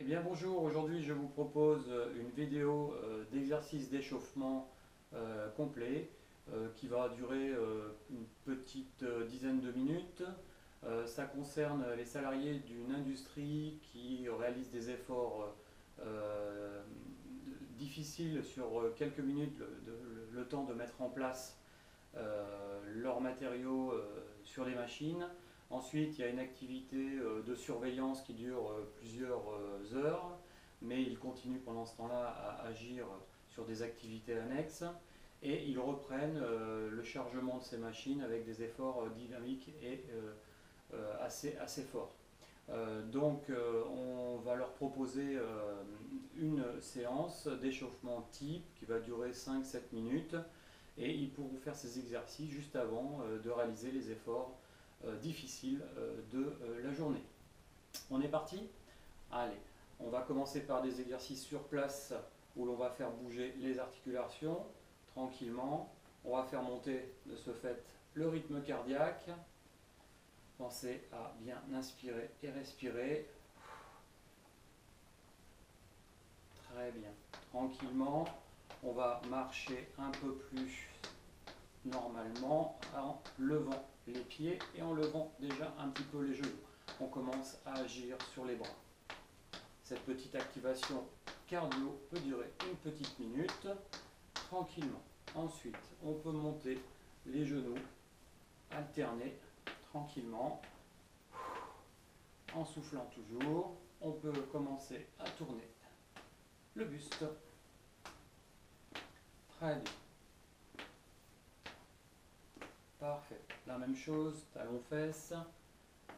Eh bien bonjour, aujourd'hui je vous propose une vidéo d'exercice d'échauffement complet qui va durer une petite dizaine de minutes. Ça concerne les salariés d'une industrie qui réalise des efforts difficiles sur quelques minutes, le temps de mettre en place leurs matériaux sur les machines. Ensuite, il y a une activité de surveillance qui dure plusieurs heures, mais ils continuent pendant ce temps-là à agir sur des activités annexes et ils reprennent le chargement de ces machines avec des efforts dynamiques et assez forts. On va leur proposer une séance d'échauffement type qui va durer 5-7 minutes et ils pourront faire ces exercices juste avant de réaliser les efforts difficiles de la journée. On est parti? Allez, on va commencer par des exercices sur place où l'on va faire bouger les articulations tranquillement. On va faire monter de ce fait le rythme cardiaque. Pensez à bien inspirer et respirer. Très bien. Tranquillement, on va marcher un peu plus normalement en levant les pieds et en levant déjà un petit peu les genoux. On commence à agir sur les bras. Cette petite activation cardio peut durer une petite minute, tranquillement. Ensuite, on peut monter les genoux, alterner tranquillement, en soufflant toujours. On peut commencer à tourner le buste. Très bien. Parfait. La même chose, talons-fesses.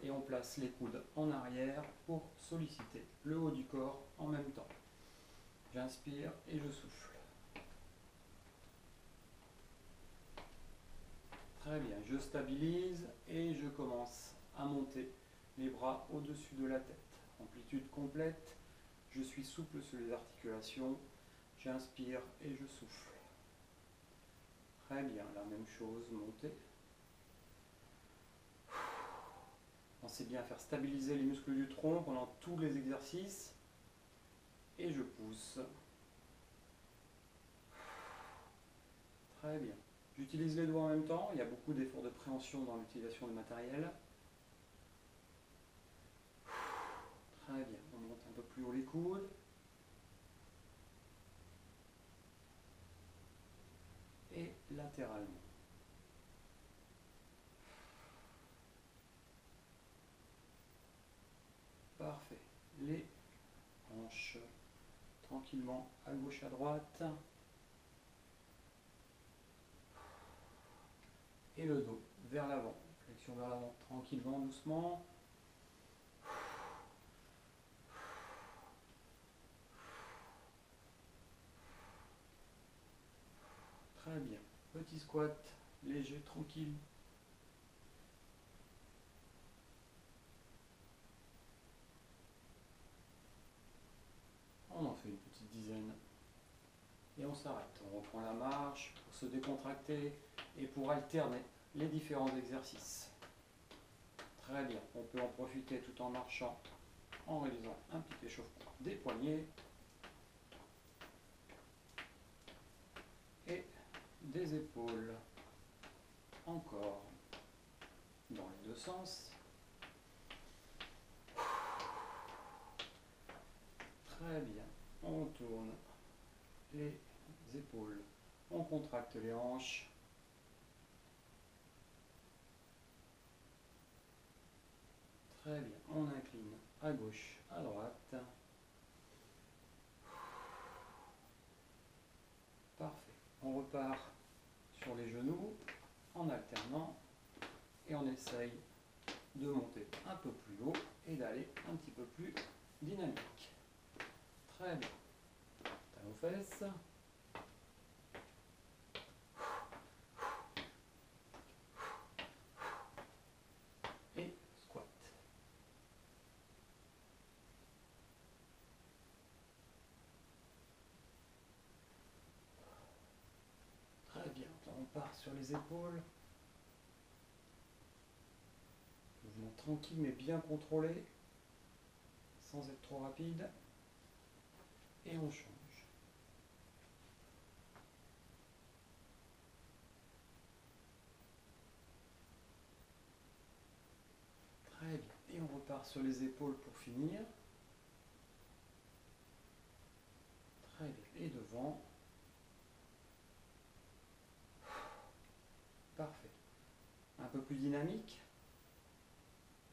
Et on place les coudes en arrière pour solliciter le haut du corps en même temps. J'inspire et je souffle. Très bien, je stabilise et je commence à monter les bras au-dessus de la tête. Amplitude complète, je suis souple sur les articulations. J'inspire et je souffle. Très bien, la même chose, monter. Pensez bien à faire stabiliser les muscles du tronc pendant tous les exercices. Et je pousse. Très bien. J'utilise les doigts en même temps. Il y a beaucoup d'efforts de préhension dans l'utilisation du matériel. Très bien. On monte un peu plus haut les coudes. Et latéralement. Parfait. Les hanches tranquillement à gauche, à droite. Et le dos vers l'avant. Flexion vers l'avant tranquillement, doucement. Très bien. Petit squat, léger, tranquille. On en fait une petite dizaine. Et on s'arrête. On reprend la marche pour se décontracter et pour alterner les différents exercices. Très bien. On peut en profiter tout en marchant en réalisant un petit échauffement des poignets et des épaules. Encore dans les deux sens. Très bien. On tourne les épaules. On contracte les hanches. Très bien. On incline à gauche, à droite. Parfait. On repart sur les genoux en alternant et on essaye de monter un peu plus haut et d'aller un petit peu plus dynamique. Très bien. Talons fesses. Et squat. Très bien. On part sur les épaules. Mouvement tranquille mais bien contrôlé, sans être trop rapide. et on change. Très bien. Et on repart sur les épaules pour finir. Très bien. Et devant. Parfait. Un peu plus dynamique.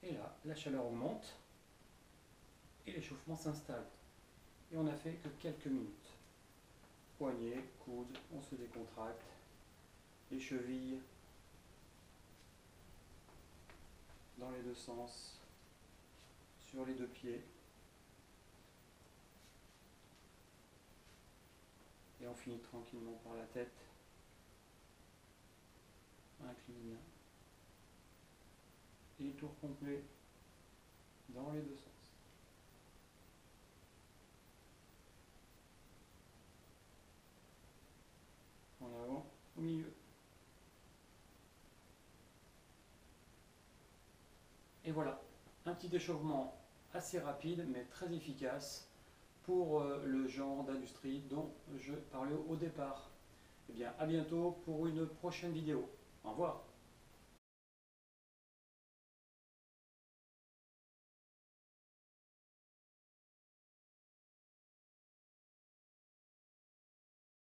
Et là, la chaleur augmente. Et l'échauffement s'installe. Et on n'a fait que quelques minutes. Poignets, coudes, on se décontracte. Les chevilles dans les deux sens. Sur les deux pieds. Et on finit tranquillement par la tête. Incline. Et tour complet dans les deux sens. En avant, au milieu. Et voilà, un petit échauffement assez rapide mais très efficace pour le genre d'industrie dont je parlais au départ. Eh bien, à bientôt pour une prochaine vidéo. Au revoir.